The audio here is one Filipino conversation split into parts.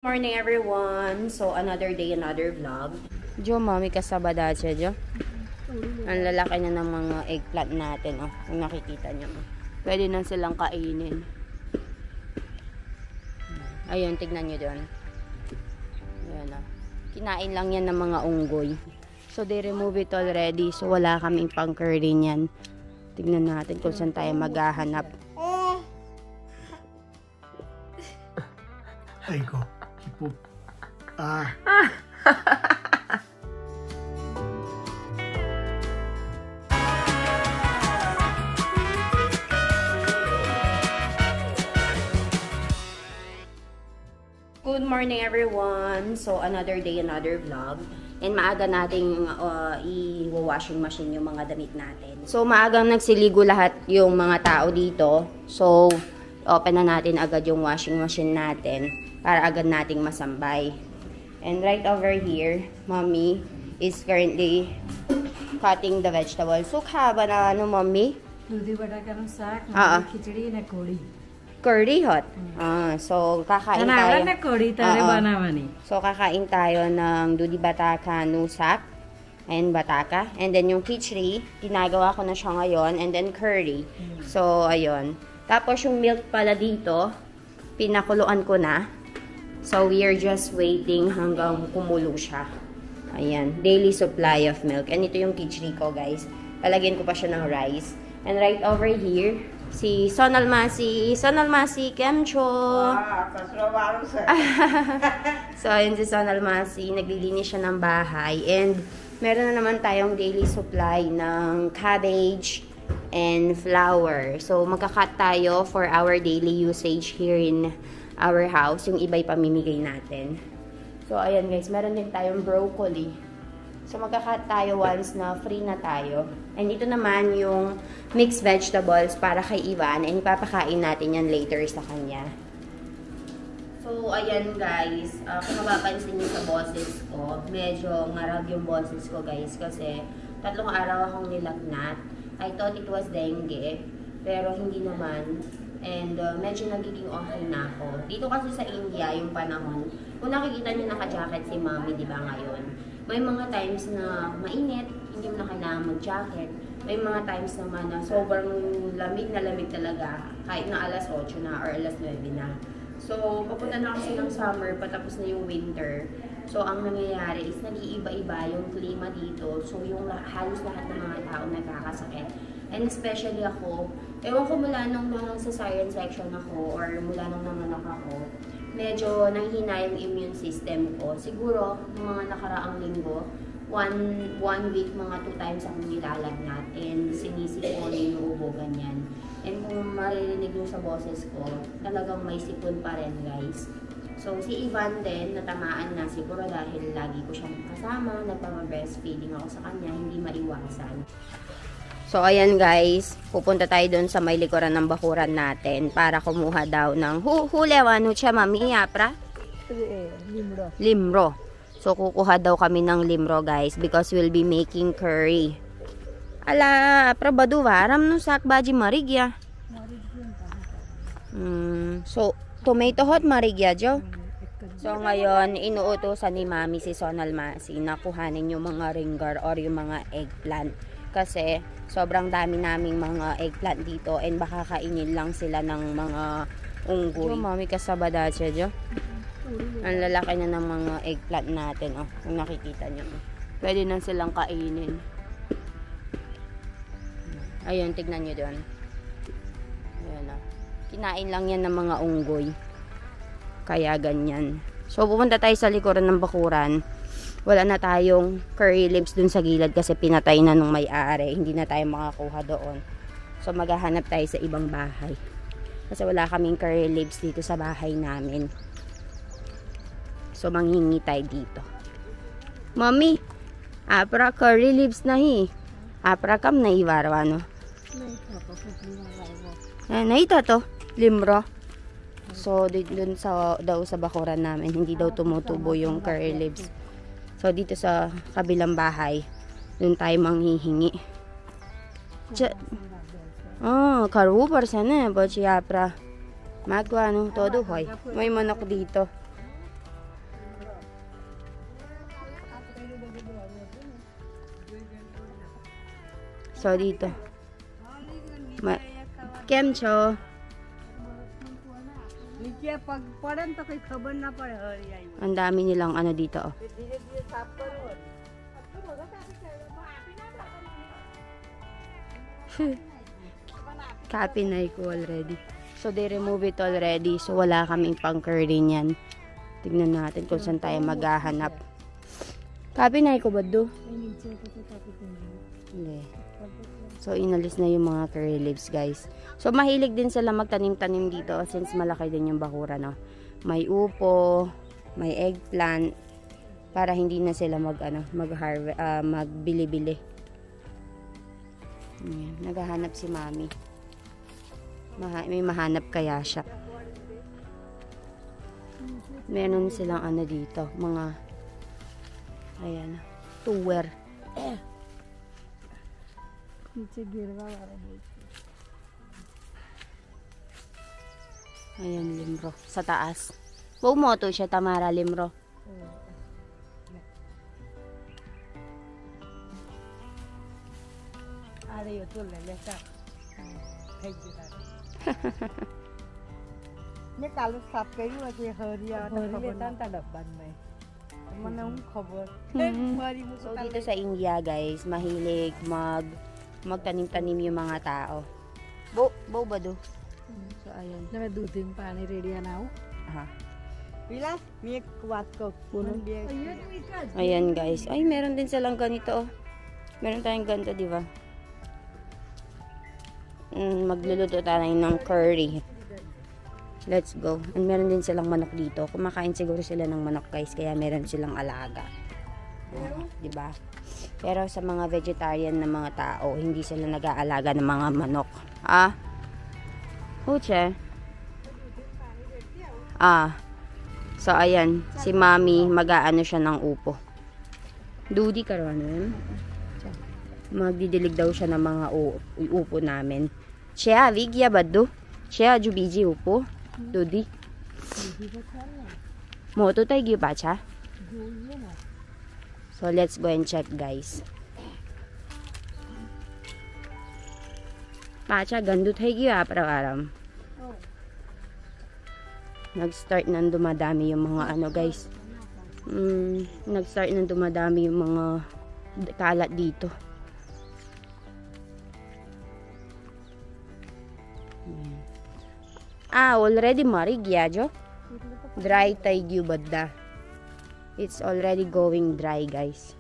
Morning everyone. So another day, another vlog. Jo, mami kasabada siya, Jo. Ang lalaki na ng mga eggplant natin, oh. Kung nakikita niyo, oh. Pwede na silang kainin. Ayun, tignan niyo doon. Ayan, oh. Kinain lang yan ng mga unggoy. So they remove it already. So wala kaming pang curry niyan. Tignan natin kung saan tayo maghahanap. Ay ko. Poop. Good morning everyone. So another day, another vlog. And maaga nating i-washing machine yung mga damit natin. So maagang nagsiligo lahat yung mga tao dito. So open na natin agad yung washing machine natin para agad nating masambay. And right over here, mommy is currently cutting the vegetables. So khaba na ano, mommy? दूधी बड़ा का साग, खिचड़ी ना कोड़ी. Curry hot. So kakain tayo. ना कोड़ी तारे बनावानी. So kakain tayo ng dudi bataka nusak and bataka. And then yung khichdi, ginagawa ko na siya ngayon. And then curry. So ayun. Tapos yung milk pala dito, pinakuluan ko na. So we are just waiting hanggang kumulo siya. Ayan, daily supply of milk. And ito yung khichdi ko, guys. Palagyan ko pa siya ng rice. And right over here, si Sonal Masi. Sonal Masi, Kemcho. So ayun si Sonal Masi, naglilinis siya ng bahay. And meron na naman tayong daily supply ng cabbage and flour. So magka-cut tayo for our daily usage here in our house. Yung iba'y pamimigay natin. So ayan guys, meron din tayong broccoli. So magka-cut tayo once na free na tayo. And dito naman yung mixed vegetables para kay Ivan. And ipapakain natin yan later sa kanya. So ayan guys, kung mapapansin niyo sa boses ko, medyo ngarag yung boses ko guys. Kasi 3 araw akong nilagnat. I thought it was dengue, pero hindi naman. And medyo nagiging okay na ako. Dito kasi sa India, yung panahon, kung nakikita nyo naka-jacket si mommy, di ba ngayon? May mga times na mainit, hindi mo na kailangan mag-jacket. May mga times naman na sobrang lamig na lamig talaga, kahit na alas 8 na or alas 9 na. So, papunta na kasi ng summer, patapos na yung winter. So, ang nangyayari is nag-iiba-iba yung klima dito. So, yung halos lahat ng mga tao nagkakasakit. And especially ako, ewan ko mula nung sa science section ako or mula nung nanganak ako, medyo nanghina yung immune system ko. Siguro, ng mga nakaraang linggo, one week, mga 2 times akong nilalagnat and sinisipon yung ubo, ganyan. And kung maririnig yung sa boses ko, talagang may sipon pa rin, guys. So, si Ivan din, natamaan na siguro dahil lagi ko siyang kasama, nagpapa-breastfeeding ako sa kanya, hindi maiwasan. So, ayan guys, pupunta tayo doon sa may likuran ng bakuran natin para kumuha daw ng hulewano siya, mami, yapra? Limro. So, kukuha daw kami ng limro, guys, because we'll be making curry. Ala, prabadu varam no sak baji marigya. So, tomato hot marigya, Jo. So, ngayon, inuutosan ni mami si Sonal Masi na kuhanin yung mga ringar or yung mga eggplant. Kasi, sobrang dami naming mga eggplant dito and baka kainin lang sila ng mga unggoy. So, mami kasabada siya, Jo. Ang lalaki na ng mga eggplant natin, oh. Kung nakikita nyo. Pwede na silang kainin. Ayun, tignan nyo doon. Ayan, oh. Kinain lang yan ng mga unggoy. Kaya ganyan. So, pupunta tayo sa likuran ng bakuran. Wala na tayong curry leaves dun sa gilid kasi pinatay na nung may-ari. Hindi na tayo makakuha doon. So, maghahanap tayo sa ibang bahay. Kasi wala kaming curry leaves dito sa bahay namin. So, manghingi tayo dito. Mommy, apra curry leaves na hi. Apra kam na iwarwa, no? Naita to, limro. So, dun daw sa bakuran namin, hindi daw tumutubo yung curry leaves. So, dito sa kabilang bahay, dun tayo manghihingi. Karu person eh, bochi yapra. Magwa nung todo hoy. May manok dito. So, dito. Kemcho. Ang dami nilang ano dito, oh. Kapinay ko already. So, they remove it already. So, wala kaming pang curry niyan. Tignan natin kung saan tayo maghahanap. Kapinay ko ba do? Hindi. So, inalis na yung mga curry leaves, guys. So, mahilig din sila magtanim-tanim dito since malaki din yung bakura, no? May upo, may eggplant, para hindi na sila magbili-bili. Naghahanap si Mami. May mahanap kaya siya. Meron silang ano dito, mga ayan, tower. Ayan, limro. Sa taas. Bumoto siya, Tamara, limro. So, dito sa India, guys, mahilig magtanim-tanim yung mga tao. Bo ba do? So, ayan. Aha. Ayan, guys. Ay, meron din silang ganito, oh. Meron tayong ganito, di ba? Magluluto tayo ng curry. Let's go. And meron din silang manok dito. Kumakain siguro sila ng manok, guys. Kaya meron silang alaga. Diba? Pero sa mga vegetarian na mga tao, hindi sila nag-aalaga ng mga manok. Huche. So, ayan. Si Mami, mag-aano siya ng upo. Dudi karon. Magdidilig daw siya ng mga upo namin. Siya, vigya ba do? Siya, jubiji upo. Dudi. Moto tayo ba siya? So, let's go and check, guys. Pacha, gandut tayo araw-araw. Nag-start nang dumadami yung mga ano, guys. Nag-start nang dumadami yung mga kalat dito. Already marig yajo. Dry tayo badda. It's already going dry, guys.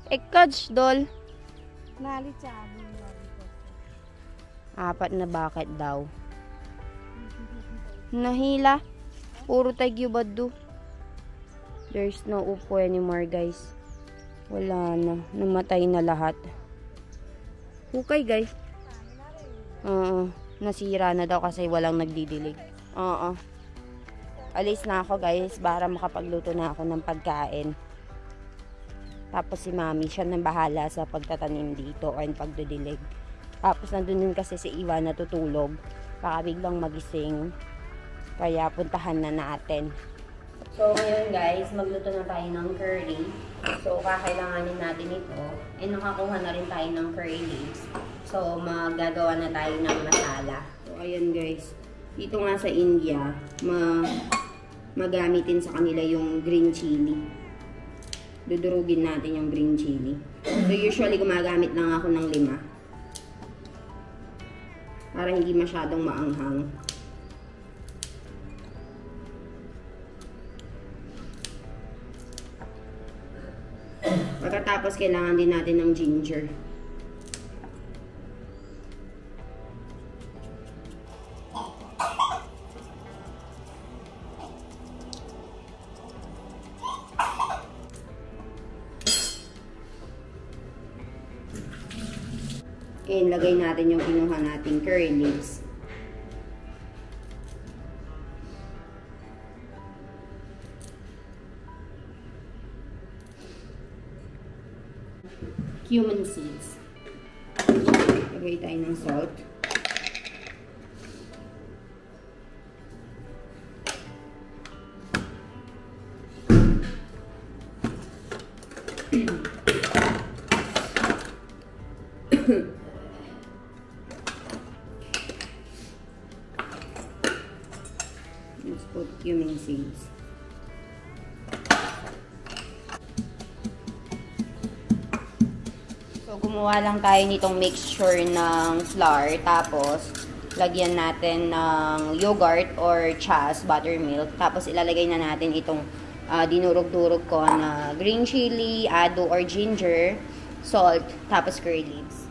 Ekaj dol. Apat na bucket daw. Nahila. Puro tayo baddo. There's no upo anymore, guys. Wala na. Namatay na lahat. Hukay, guys. Nasira na daw kasi walang nagdidilig. Alis na ako, guys, para makapagluto na ako ng pagkain. Tapos si Mami, siya nang bahala sa pagtatanim dito o pagdidilig. Tapos nandun din kasi si Iwan natutulog. Baka biglang magising. Kaya puntahan na natin. So, ngayon, guys, magluto na tayo ng curry. So, kakailanganin natin ito. And nakakuha na rin tayo ng curry leaves. So, magagawa na tayo ng masala. So, ayan, guys. Dito nga sa India, magamitin sa kanila yung green chili. Dudurugin natin yung green chili. So, usually, gumagamit lang ako ng 5. Para hindi masyadong maanghang. Pagkatapos, kailangan din natin ng ginger. And lagay natin yung kinuha nating curry leaves. Cumin seeds. Lagay tayo ng salt. put cumin seeds. So, gumawa lang tayo nitong mixture ng flour. Tapos, lagyan natin ng yogurt or chas, buttermilk. Tapos, ilalagay na natin itong dinurog-durog ko na green chili, ado or ginger, salt, tapos curry leaves.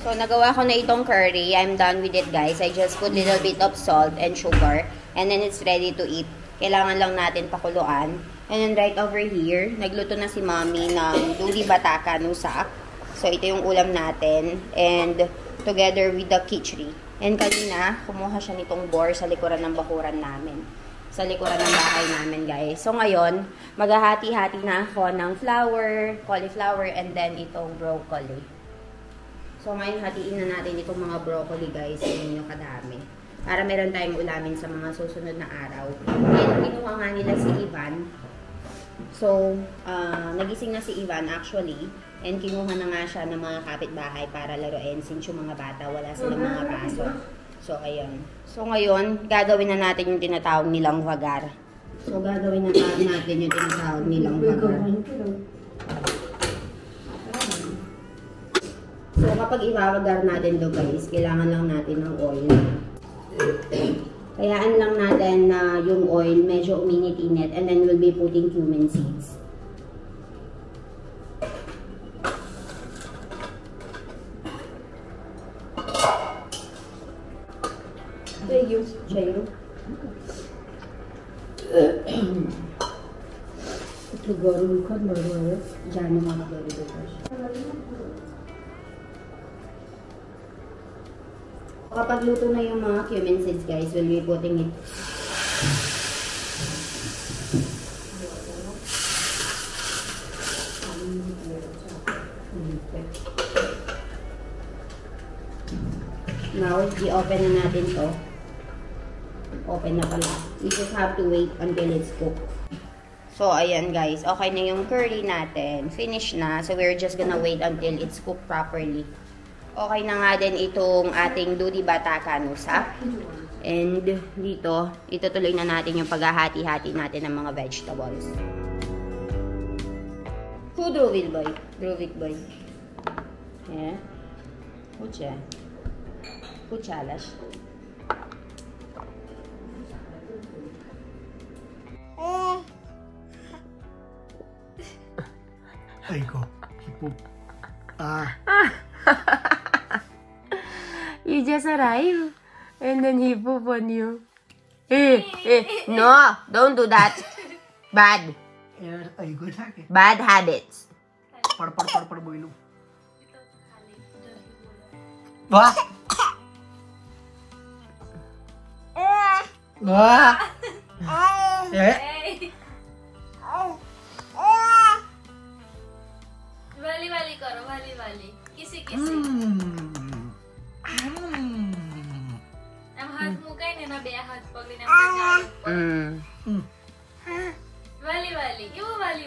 So, nagawa ko na itong curry. I'm done with it, guys. I just put little bit of salt and sugar. And then, it's ready to eat. Kailangan lang natin pakuluan. And then, right over here, nagluto na si Mommy ng duli bataka nusak. So, ito yung ulam natin. And, together with the khichdi. And kanina, kumuha siya nitong boar sa likuran ng bakuran namin. Sa likuran ng bahay namin, guys. So, ngayon, maghahati-hati na ako ng flour, cauliflower, and then itong broccoli. So, ngayon, hatiin na natin itong mga broccoli, guys. Yan yung kadami. Para meron tayong ulamin sa mga susunod na araw. And, kinuha nga nila si Ivan. So, nagising na si Ivan, actually. And, kinuha na nga siya ng mga kapitbahay para laruin. Since yung mga bata, wala silang mga pasok. So, ayun. So, ngayon, gagawin na natin yung tinatawag nilang vagar. So, gagawin na natin yung tinatawag nilang vagar. So, kapag ibabagar natin to, guys, kailangan lang natin ng oil. Kayaan lang natin na yung oil medyo uminit-init and then we'll be putting cumin seeds. Chayo. Ito gawin ko, marwara. Diyan yung mga gawin ko. Kapag luto na yung mga cumin seeds, guys, we'll be putting it. Now, i-open na natin to. Open na pala. We just have to wait until it's cooked. So, ayan guys. Okay na yung curry natin. Finish na. So, we're just gonna wait until it's cooked properly. Okay na nga din itong ating dudi bataka nusak. And dito, itutuloy na natin yung paghahati-hati natin ng mga vegetables. Who drove it, boy? Drove it, boy. Yeah. Pucha. Puchalas. Aiko, he pooped. You just arrived and then he poop on you. No, don't do that. Bad. Aiko থাকে. Bad habits. पड़ बोलू. वाह. वाह. वाली करो वाली किसी એમ હાથ મુકાય ને એના બે હાથ પકડીને વાલી કેવું વાલી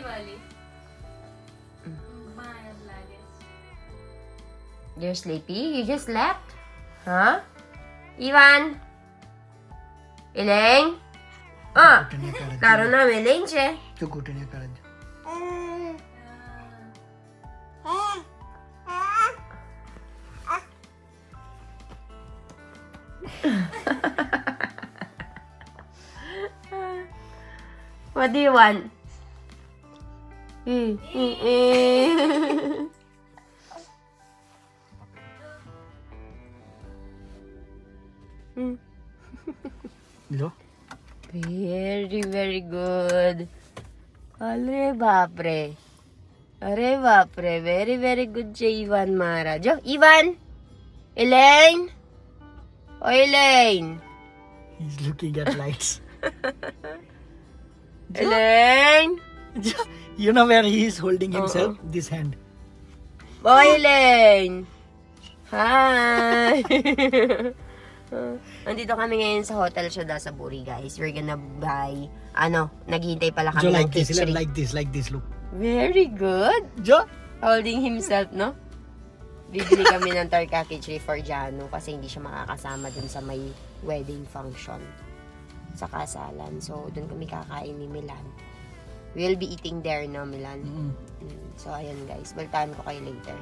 માયા લાગે. You're sleepy? You just slept? Huh? Ivan? Elaine? Klaro na, Elaine siya. તો ઘૂંટણે કરે છે. What do you want? Law. Very, very good. Arre baapre. Arre baapre. Very, very good siya, Ivan Mara. Jo, Ivan? Elaine? Oh, Elaine? He's looking at lights. Elaine? You know where he is holding himself? This hand. Oh, Elaine? Hi! Nandito kami ngayon sa Hotel Shoda sa Buri, guys. We're gonna buy, naghihintay pala kami Jo, ng like this, kitchen. like this, look. Very good. Jo? Holding himself, no? Bibili kami ng Torkakichiri for Jano kasi hindi siya makakasama dun sa may wedding function sa kasalan. So, dun kami kakain ni Milan. We'll be eating there, no, Milan? So, ayan, guys. Baltaan ko kayo later.